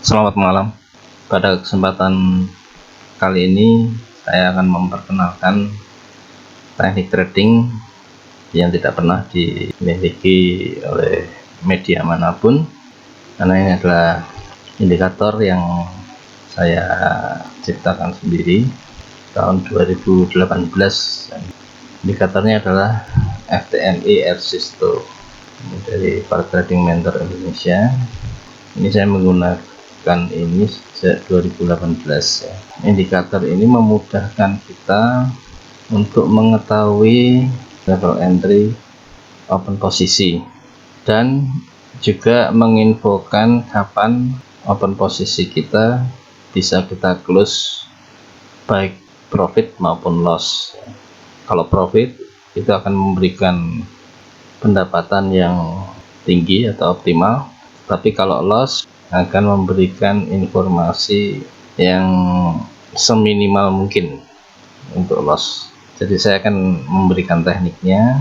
Selamat malam. Pada kesempatan kali ini saya akan memperkenalkan teknik trading yang tidak pernah dimiliki oleh media manapun, karena ini adalah indikator yang saya ciptakan sendiri tahun 2018. Indikatornya adalah FTMI Ersisto dari para trading mentor Indonesia. Ini saya menggunakan ini sejak 2018 ya. Indikator ini memudahkan kita untuk mengetahui level entry, open posisi, dan juga menginfokan kapan open posisi kita bisa kita close baik profit maupun loss. Kalau profit itu akan memberikan pendapatan yang tinggi atau optimal, tapi kalau loss akan memberikan informasi yang seminimal mungkin untuk loss. Jadi saya akan memberikan tekniknya,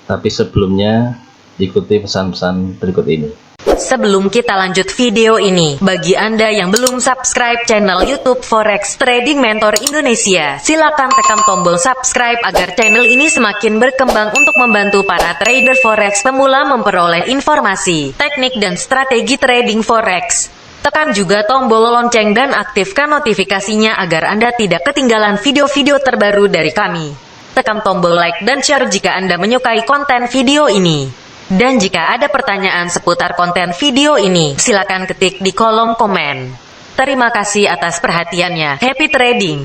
tapi sebelumnya ikuti pesan-pesan berikut ini. Sebelum kita lanjut video ini, bagi Anda yang belum subscribe channel YouTube Forex Trading Mentor Indonesia, silakan tekan tombol subscribe agar channel ini semakin berkembang untuk membantu para trader forex pemula memperoleh informasi, teknik dan strategi trading forex. Tekan juga tombol lonceng dan aktifkan notifikasinya agar Anda tidak ketinggalan video-video terbaru dari kami. Tekan tombol like dan share jika Anda menyukai konten video ini. Dan jika ada pertanyaan seputar konten video ini, silakan ketik di kolom komen. Terima kasih atas perhatiannya. Happy trading.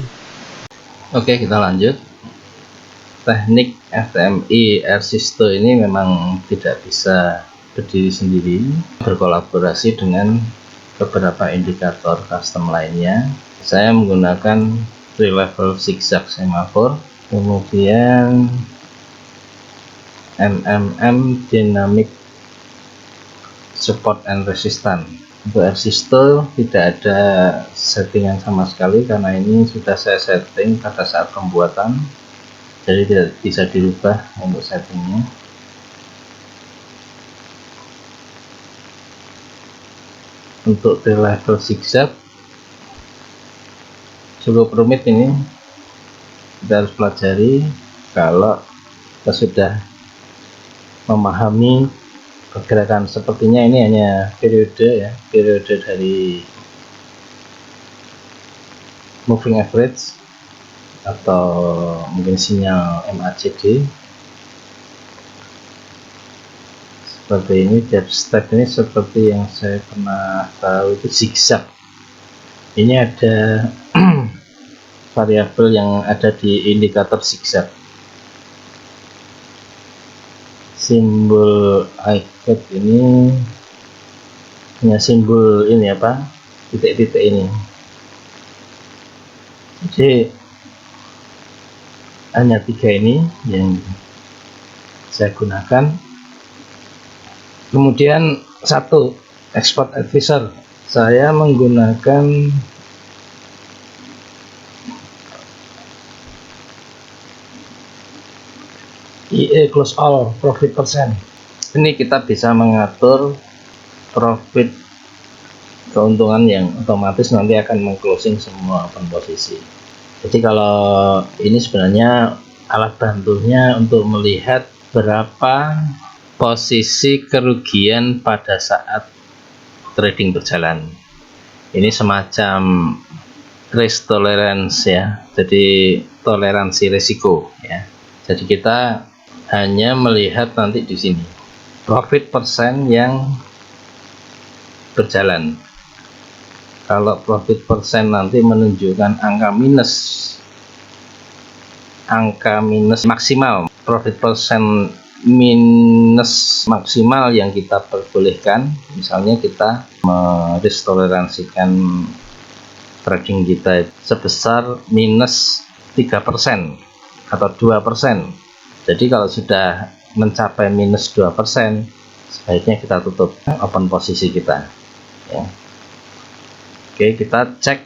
Oke, kita lanjut. Teknik FTMI Ersisto ini memang tidak bisa berdiri sendiri, berkolaborasi dengan beberapa indikator custom lainnya. Saya menggunakan 3 level zigzag semaphore, kemudian MMM dynamic support and resistance. Untuk Ersisto tidak ada settingan sama sekali karena ini sudah saya setting pada saat pembuatan, jadi tidak bisa dirubah untuk settingnya. Untuk 3 level zigzag cukup rumit, ini kita harus pelajari. Kalau kita sudah memahami pergerakan sepertinya, ini hanya periode ya, periode dari moving average atau mungkin sinyal MACD seperti ini. Tiap step ini seperti yang saya pernah tahu itu zigzag. Ini ada variabel yang ada di indikator zigzag. Simbol icon ini punya simbol ini apa, titik-titik ini. Jadi hanya 3 ini yang saya gunakan. Kemudian 1 export advisor, saya menggunakan IE close all profit percent. Ini kita bisa mengatur profit, keuntungan yang otomatis nanti akan mengclosing semua open posisi. Jadi kalau ini sebenarnya alat bantunya untuk melihat berapa posisi kerugian pada saat trading berjalan. Ini semacam risk tolerance ya, jadi toleransi risiko ya. Jadi kita hanya melihat nanti di sini profit persen yang berjalan. Kalau profit persen nanti menunjukkan angka minus maksimal, profit persen minus maksimal yang kita perbolehkan. Misalnya kita merestoleransikan trading kita sebesar minus 3% atau 2%. Jadi kalau sudah mencapai minus 2%, sebaiknya kita tutup open posisi kita ya. Oke, kita cek,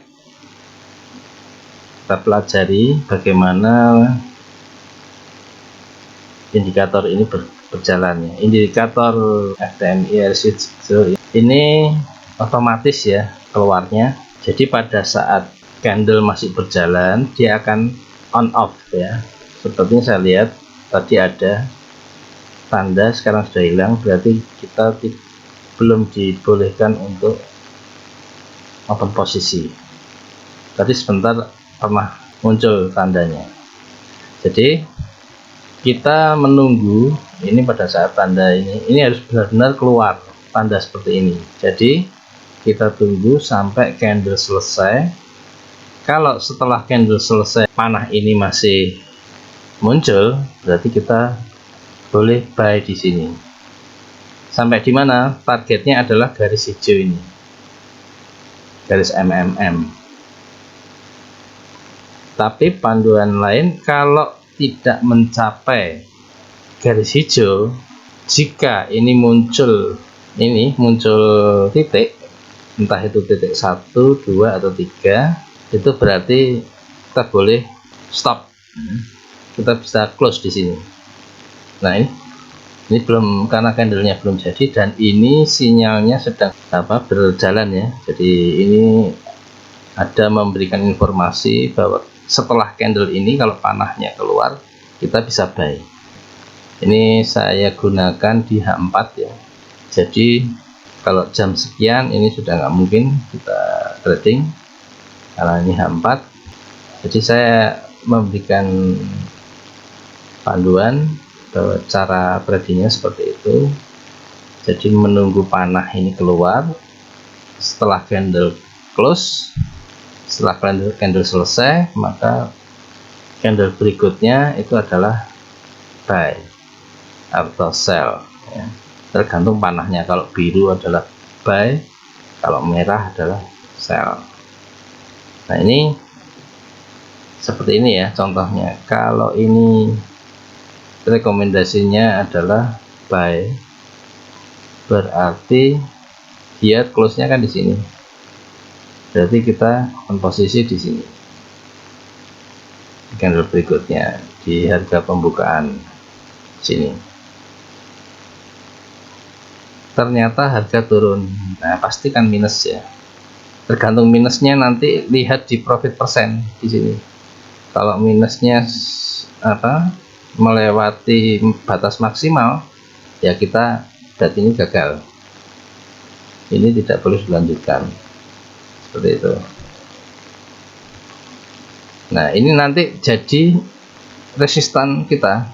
kita pelajari bagaimana indikator ini berjalan ya. Indikator FTMI Ersisto ini otomatis ya, keluarnya. Jadi pada saat candle masih berjalan dia akan on off ya. Sepertinya saya lihat tadi ada tanda, sekarang sudah hilang, berarti kita belum dibolehkan untuk open posisi. Tadi sebentar pernah muncul tandanya. Jadi kita menunggu ini pada saat tanda ini harus benar-benar keluar tanda seperti ini. Jadi kita tunggu sampai candle selesai. Kalau setelah candle selesai panah ini masih muncul, berarti kita boleh buy di sini. Sampai di mana? Targetnya adalah garis hijau ini, garis MMM. Tapi panduan lain, kalau tidak mencapai garis hijau, jika ini muncul titik, entah itu titik 1, 2 atau 3, itu berarti kita boleh stop, kita bisa close di sini. Nah ini belum, karena candlenya belum jadi dan ini sinyalnya sedang berjalan ya. Jadi ini ada memberikan informasi bahwa setelah candle ini kalau panahnya keluar kita bisa buy. Ini saya gunakan di H4 ya. Jadi kalau jam sekian ini sudah nggak mungkin kita trading karena ini H4. Jadi saya memberikan panduan bahwa cara tradingnya seperti itu. Jadi menunggu panah ini keluar, setelah candle close, setelah candle selesai, maka candle berikutnya itu adalah buy atau sell ya. Tergantung panahnya, kalau biru adalah buy, kalau merah adalah sell. Nah ini seperti ini ya contohnya. Kalau ini rekomendasinya adalah buy, berarti dia close-nya kan di sini. Berarti kita open posisi di sini. Candle berikutnya di harga pembukaan sini. Ternyata harga turun. Nah, pasti kan minus ya. Tergantung minusnya nanti lihat di profit persen di sini. Kalau minusnya melewati batas maksimal, ya kita berarti ini gagal. Ini tidak boleh dilanjutkan. Seperti itu. Nah ini nanti jadi resistan kita.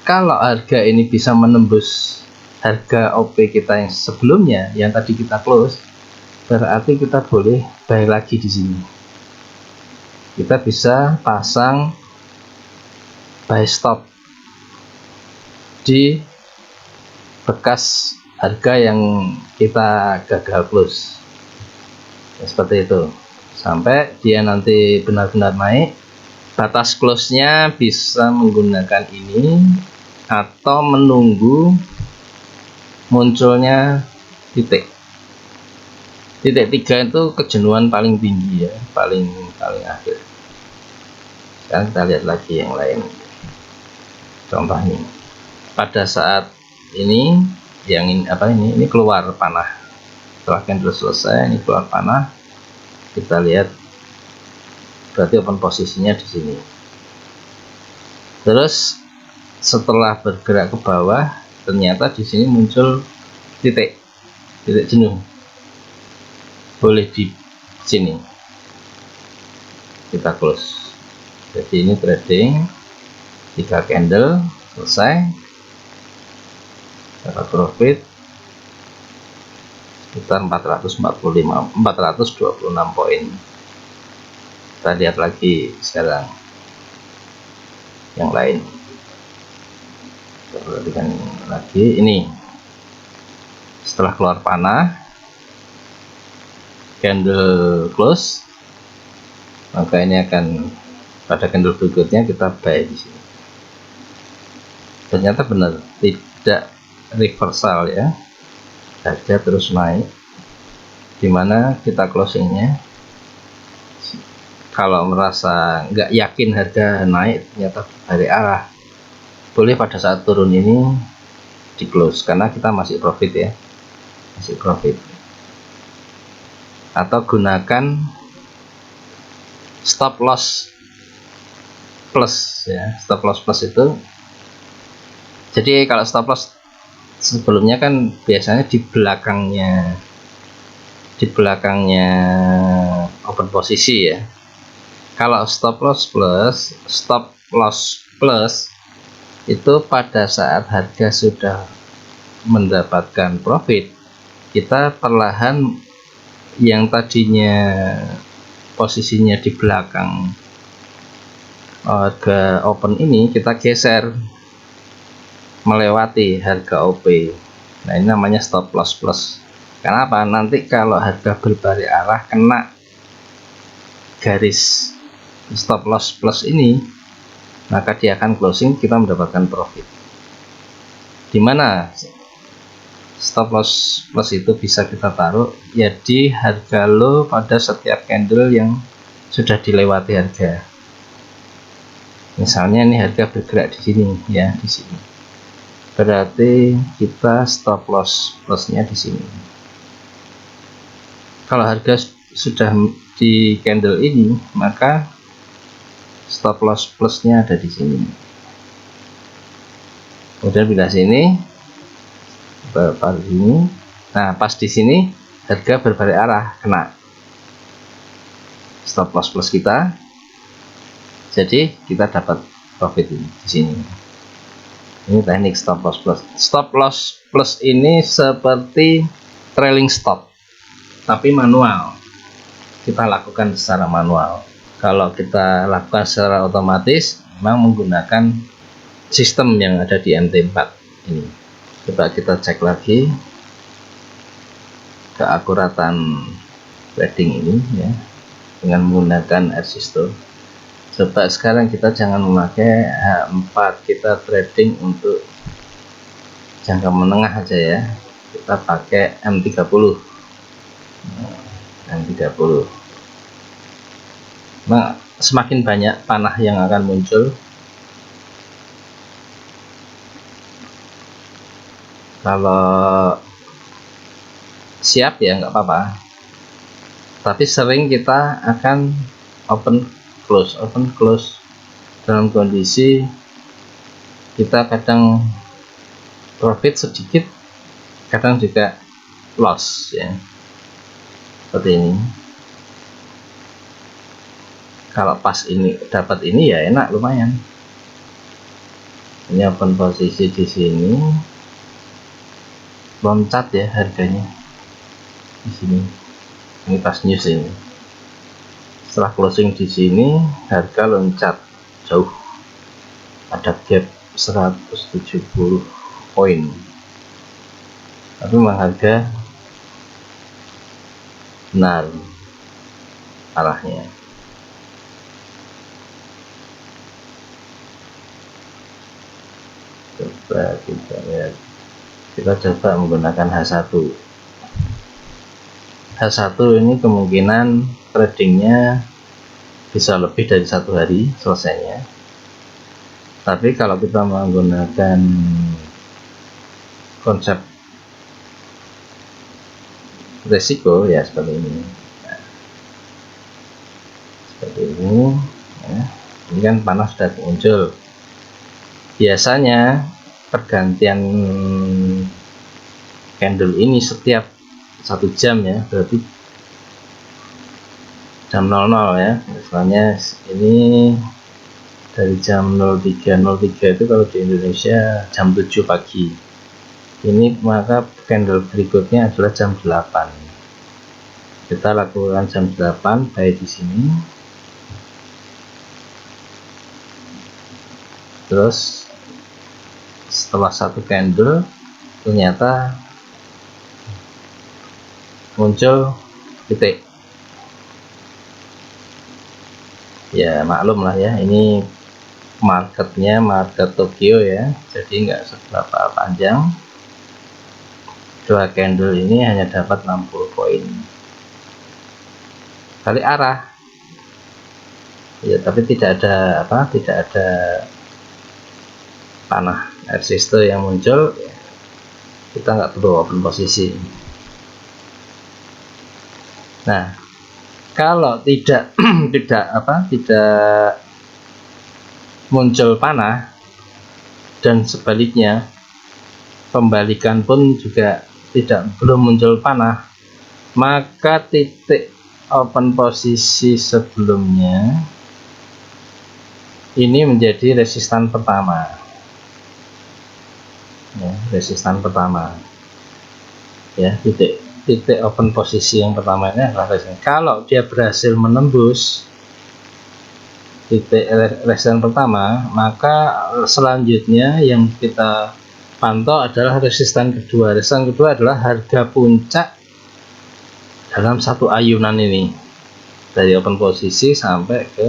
Kalau harga ini bisa menembus harga OP kita yang sebelumnya, yang tadi kita close, berarti kita boleh buy lagi di sini. Kita bisa pasang buy stop di bekas harga yang kita gagal close. Seperti itu, sampai dia nanti benar-benar naik. Batas close-nya bisa menggunakan ini atau menunggu munculnya titik 3 itu kejenuhan paling tinggi ya, paling akhir. Sekarang kita lihat lagi yang lain. Contohnya pada saat ini yang ini keluar panah. Setelah candle selesai, ini keluar panah, kita lihat berarti open posisinya di sini. Terus setelah bergerak ke bawah, ternyata di sini muncul titik jenuh. Boleh di sini kita close. Jadi ini trading 3 candle selesai, dapat profit sekitar 426 poin. Kita lihat lagi sekarang yang lain. Kita perhatikan lagi ini. Setelah keluar panah, candle close, maka ini akan pada candle berikutnya kita buy di sini. Ternyata benar, tidak reversal ya. Harga terus naik, dimana kita closingnya kalau merasa nggak yakin harga naik ternyata dari arah, boleh pada saat turun ini di close karena kita masih profit ya, masih profit. atau gunakan stop loss plus ya. Stop loss plus itu, jadi kalau stop loss sebelumnya kan biasanya di belakangnya open posisi ya. Kalau stop loss plus itu pada saat harga sudah mendapatkan profit, kita perlahan yang tadinya posisinya di belakang harga open ini kita geser melewati harga OP. Nah, ini namanya stop loss plus. Kenapa? Nanti kalau harga berbalik arah kena garis stop loss plus ini, maka dia akan closing, kita mendapatkan profit. Dimana stop loss plus itu bisa kita taruh ya di harga low pada setiap candle yang sudah dilewati harga. Misalnya ini harga bergerak di sini ya, di sini. Berarti kita stop loss plusnya di sini. Kalau harga sudah di candle ini, maka stop loss plusnya ada di sini. Kemudian pindah sini, berbalik sini. Nah, pas di sini harga berbalik arah, kena stop loss plus kita. Jadi kita dapat profit ini di sini. Ini teknik stop loss plus. Stop loss plus ini seperti trailing stop, tapi manual. Kita lakukan secara manual. Kalau kita lakukan secara otomatis, memang menggunakan sistem yang ada di MT4 ini. Coba kita cek lagi keakuratan trading ini ya, dengan menggunakan Ersisto. Coba sekarang kita jangan memakai H4, kita trading untuk jangka menengah aja ya. Kita pakai M30. M30. Nah, semakin banyak panah yang akan muncul. Kalau siap ya nggak apa-apa. Tapi sering kita akan open close dalam kondisi kita kadang profit sedikit, kadang juga loss ya, seperti ini. Kalau pas ini dapat ini ya enak, lumayan. Ini open posisi di sini, loncat ya harganya di sini. Ini pas news ini. Setelah closing di sini, harga loncat jauh. Ada gap 170 poin. Tapi memang harga benar arahnya. Coba kita lihat. Kita coba menggunakan H1. H1 ini kemungkinan tradingnya bisa lebih dari 1 hari selesainya. Tapi kalau kita menggunakan konsep risiko ya seperti ini. Nah, seperti ini ya. Ini kan panas sudah muncul. Biasanya pergantian candle ini setiap 1 jam ya, berarti jam 00 ya. Misalnya ini dari jam 03.03 itu kalau di Indonesia jam 7 pagi. Ini maka candle berikutnya adalah jam 8. Kita lakukan jam 8 baik di sini. Terus setelah 1 candle ternyata muncul titik. Ya maklum lah ya, ini marketnya market Tokyo ya, jadi nggak seberapa panjang. 2 candle ini hanya dapat 60 poin. Balik arah ya, tapi tidak ada panah Ersisto yang muncul ya, kita nggak perlu open posisi. Nah, kalau tidak tidak muncul panah dan sebaliknya pembalikan pun juga belum muncul panah, maka titik open posisi sebelumnya ini menjadi resistan pertama, ya, resistan pertama, ya, titik open posisi yang pertama ini adalah resistan. Kalau dia berhasil menembus titik resistan pertama, maka selanjutnya yang kita pantau adalah resistan kedua. Resistan kedua adalah harga puncak dalam satu ayunan ini, dari open posisi sampai ke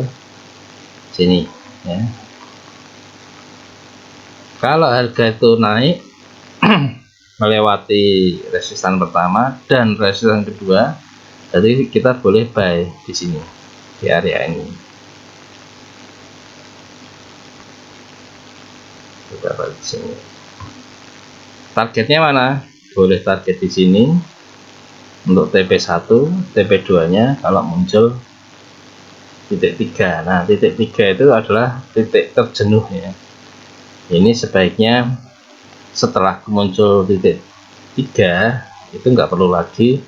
sini, ya. Kalau harga itu naik melewati resistan pertama dan resistan kedua, jadi kita boleh buy di sini, di area ini. Kita buy di sini. Targetnya mana? Boleh target di sini untuk TP1, TP2 nya kalau muncul titik 3. Nah, titik 3 itu adalah titik terjenuh, ya. Ini sebaiknya setelah muncul titik 3 itu nggak perlu lagi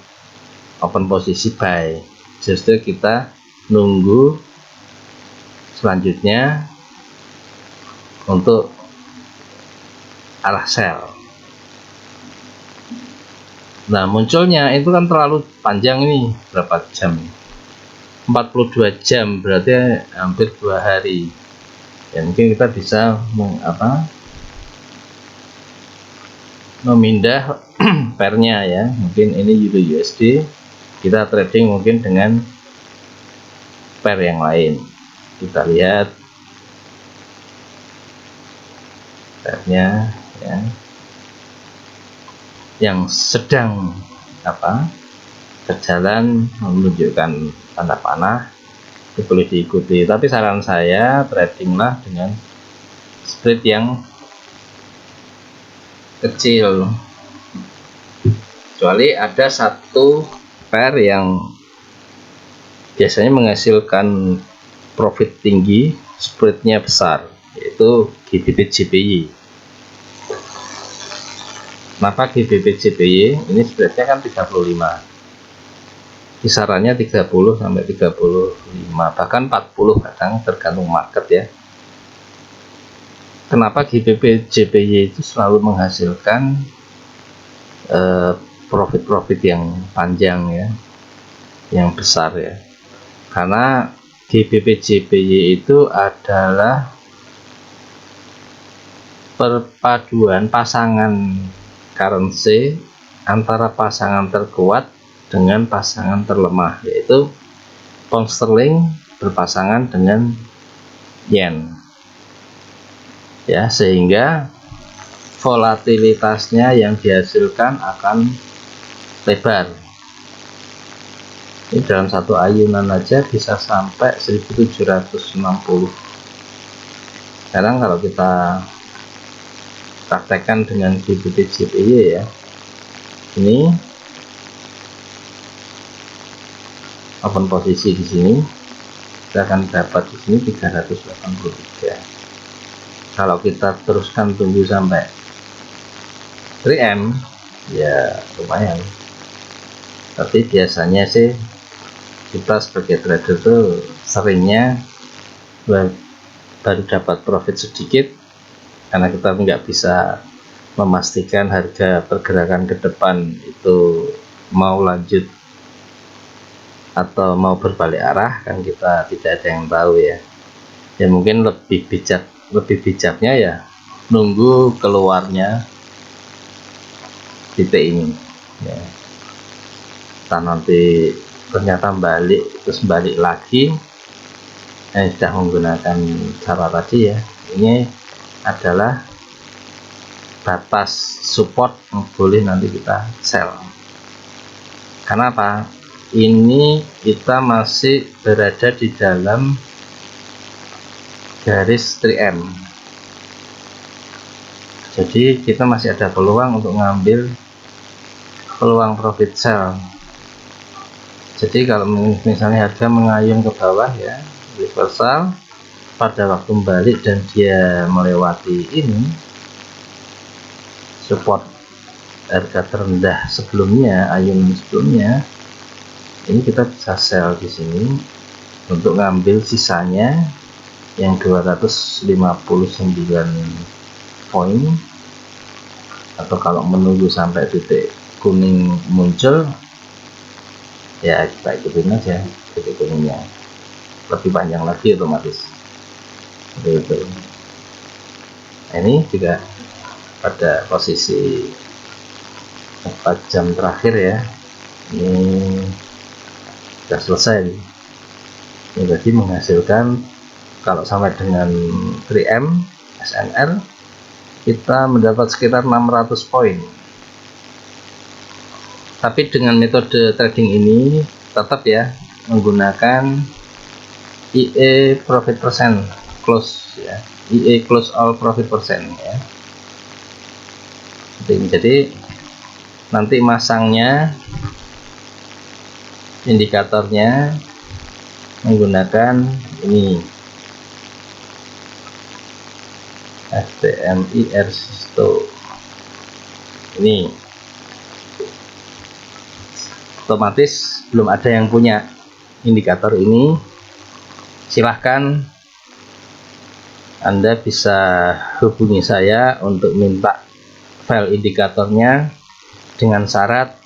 open posisi buy, justru kita nunggu selanjutnya untuk arah sell. Nah, munculnya itu kan terlalu panjang ini, berapa jam? 42 jam, berarti hampir 2 hari. Ya, mungkin kita bisa memindah pairnya, ya. Mungkin ini Euro USD, kita trading mungkin dengan pair yang lain. Kita lihat pairnya, ya, yang sedang berjalan menunjukkan tanda panah, itu boleh diikuti. Tapi saran saya tradinglah dengan spread yang kecil, kecuali ada satu pair yang biasanya menghasilkan profit tinggi, spreadnya besar, yaitu GBP JPY. Kenapa GBP JPY? Ini spreadnya kan 35, kisarannya 30 sampai 35, bahkan 40 kadang, tergantung market, ya. Kenapa GBP JPY itu selalu menghasilkan profit-profit yang panjang, ya, yang besar, ya? Karena GBP JPY itu adalah perpaduan pasangan currency antara pasangan terkuat dengan pasangan terlemah, yaitu pound sterling berpasangan dengan yen, ya, sehingga volatilitasnya yang dihasilkan akan lebar. Ini dalam satu ayunan aja bisa sampai 1760. Sekarang kalau kita praktekkan dengan GBP JPY, ya, ini open posisi di sini, kita akan dapat di sini 383. Kalau kita teruskan tunggu sampai 3M, ya lumayan. Tapi biasanya sih kita sebagai trader tuh seringnya baru dapat profit sedikit, karena kita nggak bisa memastikan harga pergerakan ke depan itu mau lanjut atau mau berbalik arah, kan kita tidak ada yang tahu, ya. Ya mungkin lebih bijaknya ya nunggu keluarnya titik ini, ya. Kita nanti ternyata terus balik lagi, sudah menggunakan cara tadi, ya. Ini adalah batas support yang boleh nanti kita sell. Kenapa? Ini kita masih berada di dalam garis 3M, jadi kita masih ada peluang untuk ngambil peluang profit sell. Jadi kalau misalnya harga mengayun ke bawah ya, reversal pada waktu balik dan dia melewati ini support harga terendah sebelumnya, ayunan sebelumnya, ini kita bisa sell di sini untuk ngambil sisanya yang 259 poin, atau kalau menunggu sampai titik kuning muncul ya kita ikutin aja titik kuningnya, lebih panjang lagi otomatis gitu. Nah, ini juga pada posisi 4 jam terakhir ya, ini sudah selesai. Ini berarti menghasilkan kalau sampai dengan 3M SNR kita mendapat sekitar 600 poin. Tapi dengan metode trading ini tetap ya menggunakan IE profit percent close ya, IE close all profit percent ya. Jadi nanti masangnya indikatornya menggunakan ini FTMI Ersisto ini. Otomatis belum ada yang punya indikator ini, silahkan Anda bisa hubungi saya untuk minta file indikatornya dengan syarat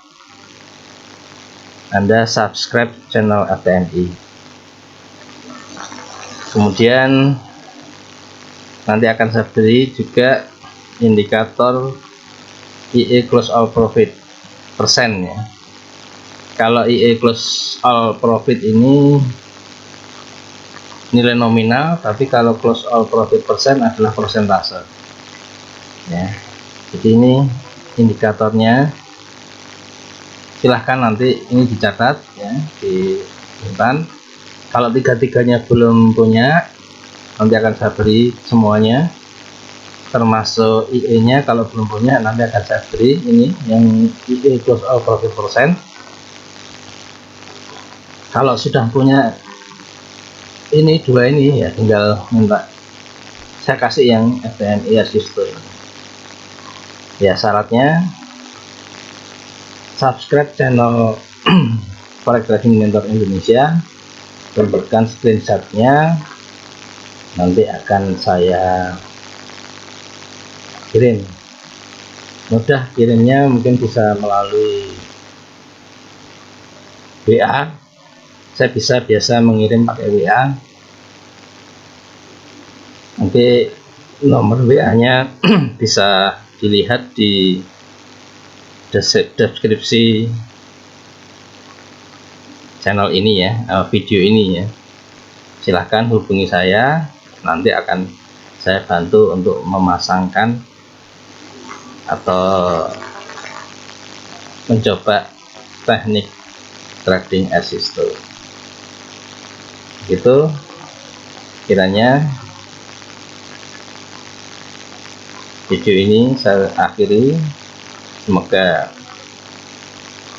Anda subscribe channel FTMI. Kemudian nanti akan saya beri juga indikator IE close all profit persen ya. Kalau IE close all profit ini nilai nominal, tapi kalau close all profit persen adalah persentase ya. Jadi ini indikatornya, silahkan nanti ini dicatat ya di simpan. Kalau tiga-tiganya belum punya, nanti akan saya beri semuanya termasuk IE nya. Kalau belum punya nanti akan saya beri ini yang IE close all profit persen. Kalau sudah punya ini dua ini ya tinggal minta saya kasih yang FTMI Ersisto ya. Syaratnya subscribe channel Forex Trading Mentor Indonesia, tunjukkan screenshotnya, nanti akan saya kirim. Mudah kirimnya, mungkin bisa melalui WA. Saya biasa mengirim pakai WA. Nanti nomor WA nya bisa dilihat di deskripsi channel ini ya, video ini ya. Silahkan hubungi saya, nanti akan saya bantu untuk memasangkan atau mencoba teknik trading Ersisto. Itu kiranya video ini saya akhiri. Semoga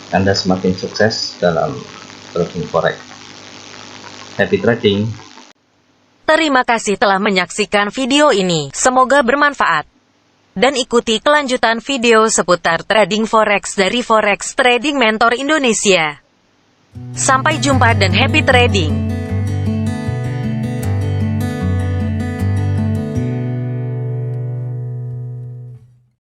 Anda semakin sukses dalam trading forex. Happy trading. Terima kasih telah menyaksikan video ini. Semoga bermanfaat. Dan ikuti kelanjutan video seputar trading forex dari Forex Trading Mentor Indonesia. Sampai jumpa dan happy trading.